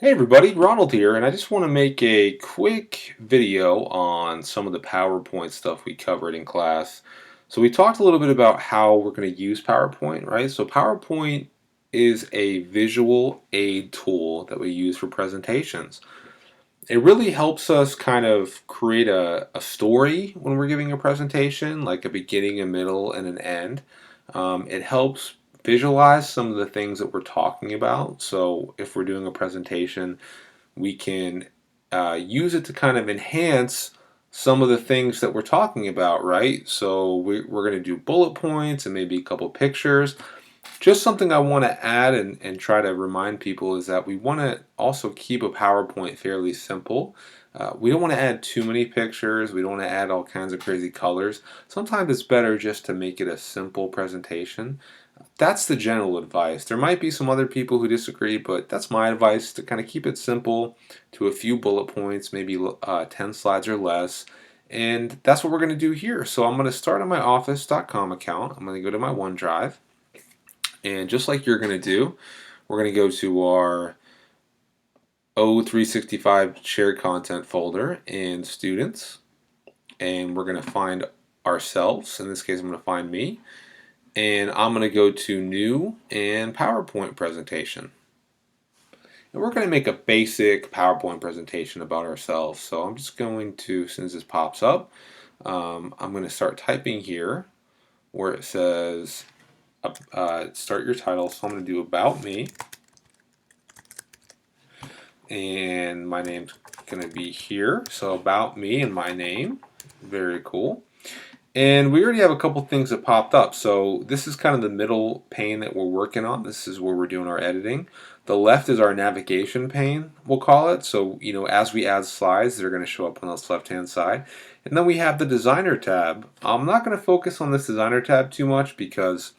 Hey everybody, Ronald here, and I just want to make a quick video on some of the PowerPoint stuff we covered in class. So we talked a little bit about how we're going to use PowerPoint, right? So PowerPoint is a visual aid tool that we use for presentations. It really helps us kind of create a story when we're giving a presentation, like a beginning, a middle, and an end. It helps visualize some of the things that we're talking about. So if we're doing a presentation, we can use it to kind of enhance some of the things that we're talking about, right? So we're going to do bullet points and maybe a couple pictures. Just something I want to add and try to remind people is that we want to also keep a PowerPoint fairly simple. We don't want to add too many pictures. We don't want to add all kinds of crazy colors. Sometimes it's better just to make it a simple presentation. That's the general advice. There might be some other people who disagree, but that's my advice to kind of keep it simple to a few bullet points, maybe 10 slides or less. And that's what we're going to do here. So I'm going to start on my office.com account. I'm going to go to my OneDrive. And just like you're going to do, we're going to go to our O365 shared content folder in students. And we're going to find ourselves. In this case, I'm going to find me. And I'm going to go to new and PowerPoint presentation. And we're going to make a basic PowerPoint presentation about ourselves. So I'm just going to, as soon as this pops up, I'm going to start typing here where it says start your title. So I'm going to do about me. And my name's going to be here. So about me and my name. Very cool. And we already have a couple things that popped up. So this is kind of the middle pane that we're working on. This is where we're doing our editing. The left is our navigation pane, we'll call it. So, as we add slides, they're going to show up on this left-hand side. And then we have the designer tab. I'm not going to focus on this designer tab too much because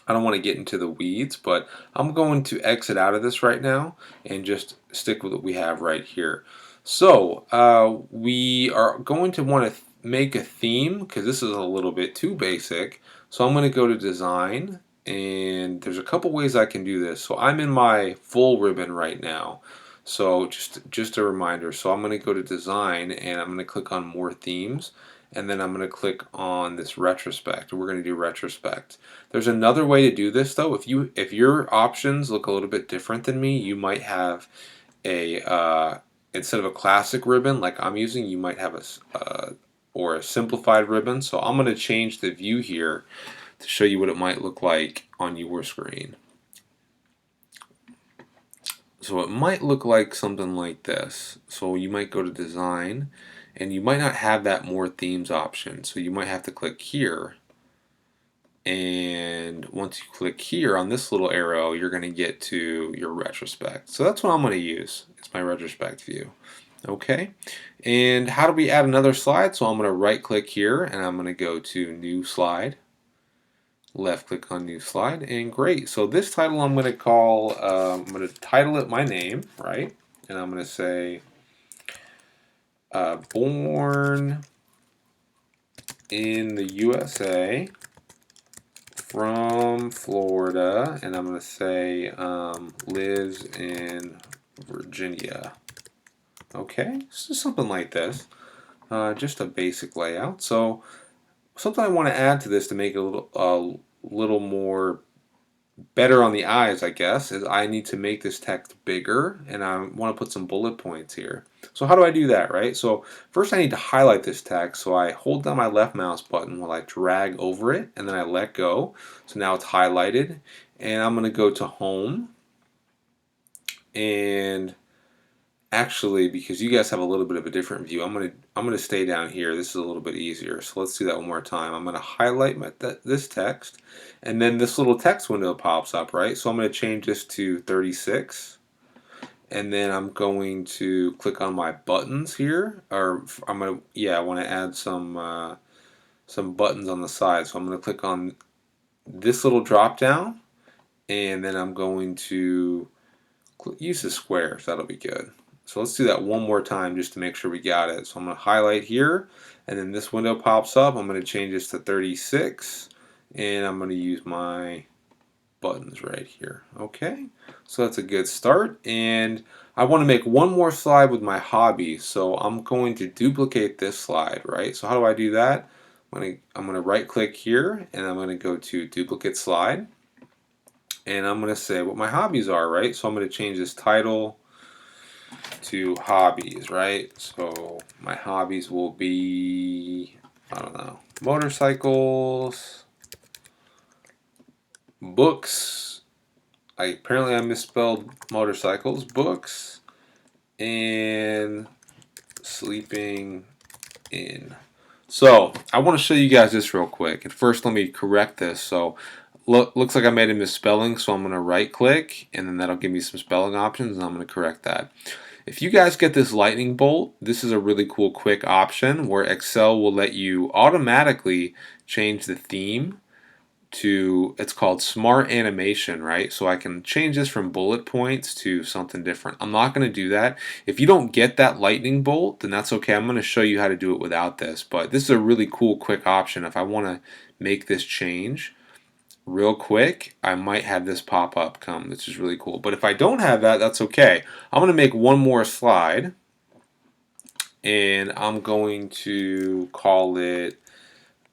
I don't want to get into the weeds, but I'm going to exit out of this right now and just stick with what we have right here. So we are going to want to make a theme because this is a little bit too basic. So I'm going to go to design, and there's a couple ways I can do this. So I'm in my full ribbon right now. So just a reminder. So I'm going to go to design, and I'm going to click on more themes, and then I'm going to click on this retrospect. We're going to do retrospect. There's another way to do this though. If your options look a little bit different than me, you might have a instead of a classic ribbon like I'm using, you might have a simplified ribbon. So I'm going to change the view here to show you what it might look like on your screen. So it might look like something like this. So you might go to design, and you might not have that more themes option. So you might have to click here. And once you click here on this little arrow, you're going to get to your retrospect. So that's what I'm going to use. It's my retrospect view. Okay. And how do we add another slide? So I'm going to right click here, and I'm going to go to new slide. Left click on new slide, and great. So this title I'm going to call, I'm going to title it my name, right? And I'm going to say born in the USA from Florida, and I'm going to say lives in Virginia. Okay, so something like this. Just a basic layout. So something I want to add to this to make it a little more better on the eyes, I guess, is I need to make this text bigger, and I want to put some bullet points here. So how do I do that, right? So first I need to highlight this text, so I hold down my left mouse button while I drag over it, and then I let go. So now it's highlighted, and I'm going to go to home, and actually, because you guys have a little bit of a different view, I'm gonna stay down here. This is a little bit easier. So let's do that one more time. I'm gonna highlight this text, and then this little text window pops up, right? So I'm gonna change this to 36, and then I'm going to click on my buttons here, or I want to add some buttons on the side. So I'm gonna click on this little drop down, and then I'm going to use the squares. That'll be good. So let's do that one more time just to make sure we got it. So I'm going to highlight here, and then this window pops up. I'm going to change this to 36, and I'm going to use my buttons right here. Okay, so that's a good start. And I want to make one more slide with my hobby. So I'm going to duplicate this slide, right? So how do I do that? I'm gonna right click here and I'm gonna go to duplicate slide. And I'm gonna say what my hobbies are, right? So I'm gonna change this title to hobbies, right? So my hobbies will be, I don't know, motorcycles, books. Apparently I misspelled motorcycles, books, and sleeping in. So I want to show you guys this real quick. And first, let me correct this. So looks like I made a misspelling. So I'm going to right click, and then that'll give me some spelling options, and I'm going to correct that. If you guys get this lightning bolt, this is a really cool quick option where Excel will let you automatically change the theme to, it's called smart animation, right? So I can change this from bullet points to something different. I'm not going to do that. If you don't get that lightning bolt, then that's okay. I'm going to show you how to do it without this, but this is a really cool quick option. If I want to make this change real quick, I might have this pop up come, which is really cool. But if I don't have that, that's okay. I'm going to make one more slide, and I'm going to call it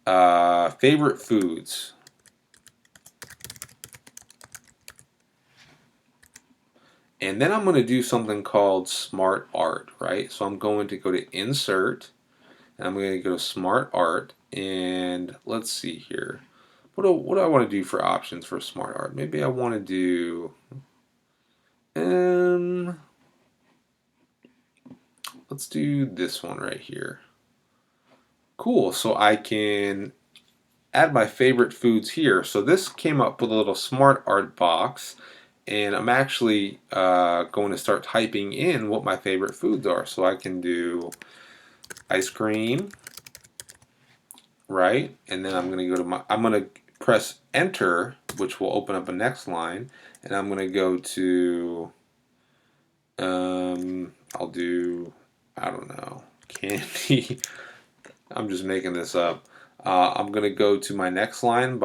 favorite foods. And then I'm going to do something called Smart Art, right? So I'm going to go to Insert, and I'm going to go to Smart Art, and let's see here. What do I want to do for options for Smart Art? Maybe I want to do, let's do this one right here. Cool, so I can add my favorite foods here. So this came up with a little Smart Art box, and I'm actually going to start typing in what my favorite foods are. So I can do ice cream, right? And then I'm going to go to I'm going to press enter, which will open up a next line, and I'm going to go to, I'll do, I don't know, candy. I'm just making this up. I'm going to go to my next line and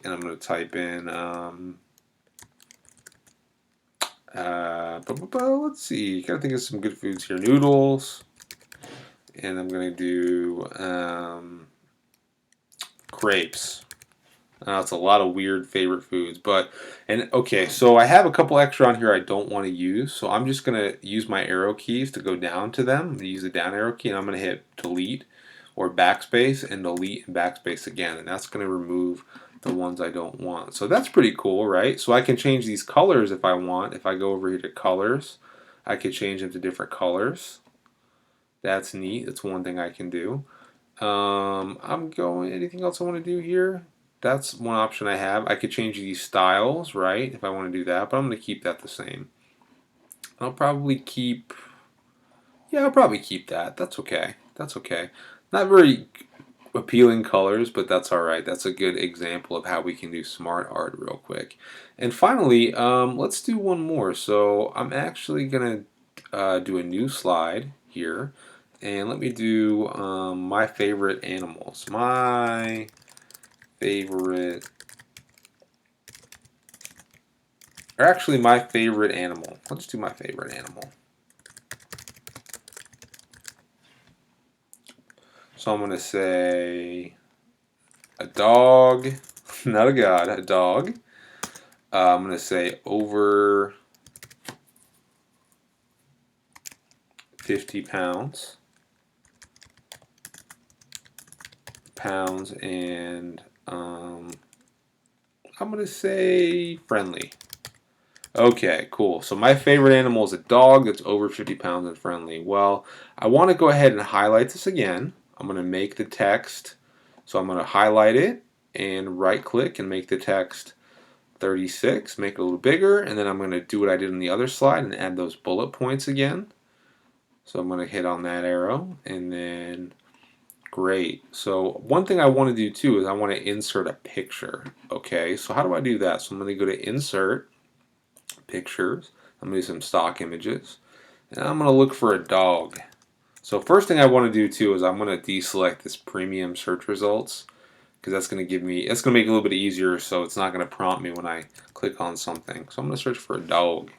I'm going to type in, let's see, gotta think of some good foods here. Noodles, and I'm gonna do crepes. It's a lot of weird favorite foods, okay, so I have a couple extra on here I don't want to use, so I'm just gonna use my arrow keys to go down to them. I'm gonna use the down arrow key, and I'm gonna hit delete or backspace and delete and backspace again, and that's gonna remove the ones I don't want. So that's pretty cool, right? So I can change these colors if I want. If I go over here to colors, I could change them to different colors. That's neat. That's one thing I can do. Anything else I want to do here? That's one option I have. I could change these styles, right, if I want to do that, but I'm going to keep that the same. I'll probably keep that. That's okay. That's okay. Not very appealing colors, but that's all right. That's a good example of how we can do smart art real quick. And finally, let's do one more. So I'm actually going to do a new slide here. And let me do my favorite animals. My favorite animal. Let's do my favorite animal. So I'm going to say a dog, not a god, a dog. I'm going to say over 50 pounds. And I'm going to say friendly. Okay, cool. So my favorite animal is a dog that's over 50 pounds and friendly. Well, I want to go ahead and highlight this again. I'm going to make the text. So I'm going to highlight it and right click and make the text 36, make it a little bigger, and then I'm going to do what I did on the other slide and add those bullet points again. So I'm going to hit on that arrow, and then great. So one thing I want to do too is I want to insert a picture. Okay, so how do I do that? So I'm going to go to Insert, Pictures. I'm going to do some stock images, and I'm going to look for a dog. So first thing I want to do too is I'm going to deselect this premium search results, because that's going to make it a little bit easier, so it's not going to prompt me when I click on something. So I'm going to search for a dog.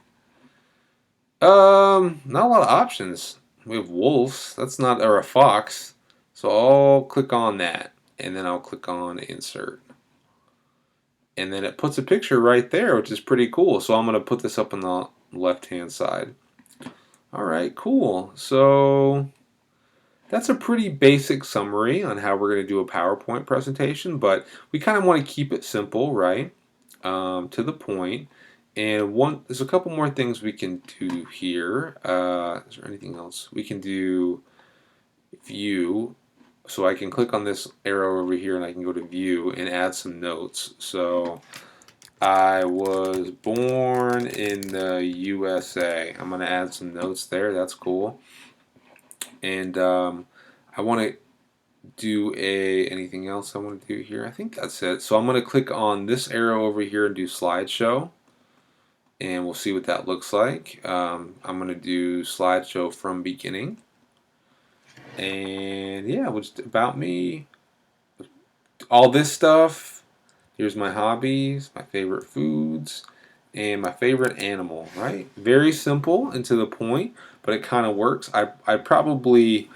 Not a lot of options. We have wolves. That's not, or a fox. So I'll click on that, and then I'll click on insert. And then it puts a picture right there, which is pretty cool. So I'm going to put this up on the left-hand side. All right, cool. So that's a pretty basic summary on how we're going to do a PowerPoint presentation, but we kind of want to keep it simple, right? To the point. And there's a couple more things we can do here. Is there anything else? We can do view. So I can click on this arrow over here and I can go to view and add some notes. So I was born in the USA. I'm going to add some notes there. That's cool. And I want to do anything else I want to do here? I think that's it. So I'm going to click on this arrow over here and do slideshow. And we'll see what that looks like. I'm going to do slideshow from beginning. And yeah, just about me. All this stuff. Here's my hobbies, my favorite foods, and my favorite animal, right? Very simple and to the point, but it kind of works. I probably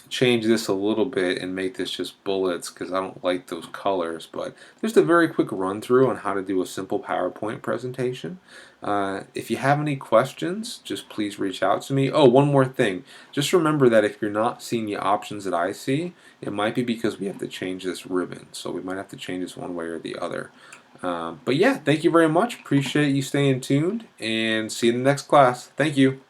change this a little bit and make this just bullets because I don't like those colors, but just a very quick run through on how to do a simple PowerPoint presentation. If you have any questions, just please reach out to me. Oh, one more thing. Just remember that if you're not seeing the options that I see, it might be because we have to change this ribbon. So we might have to change this one way or the other. But yeah, thank you very much. Appreciate you staying tuned and see you in the next class. Thank you.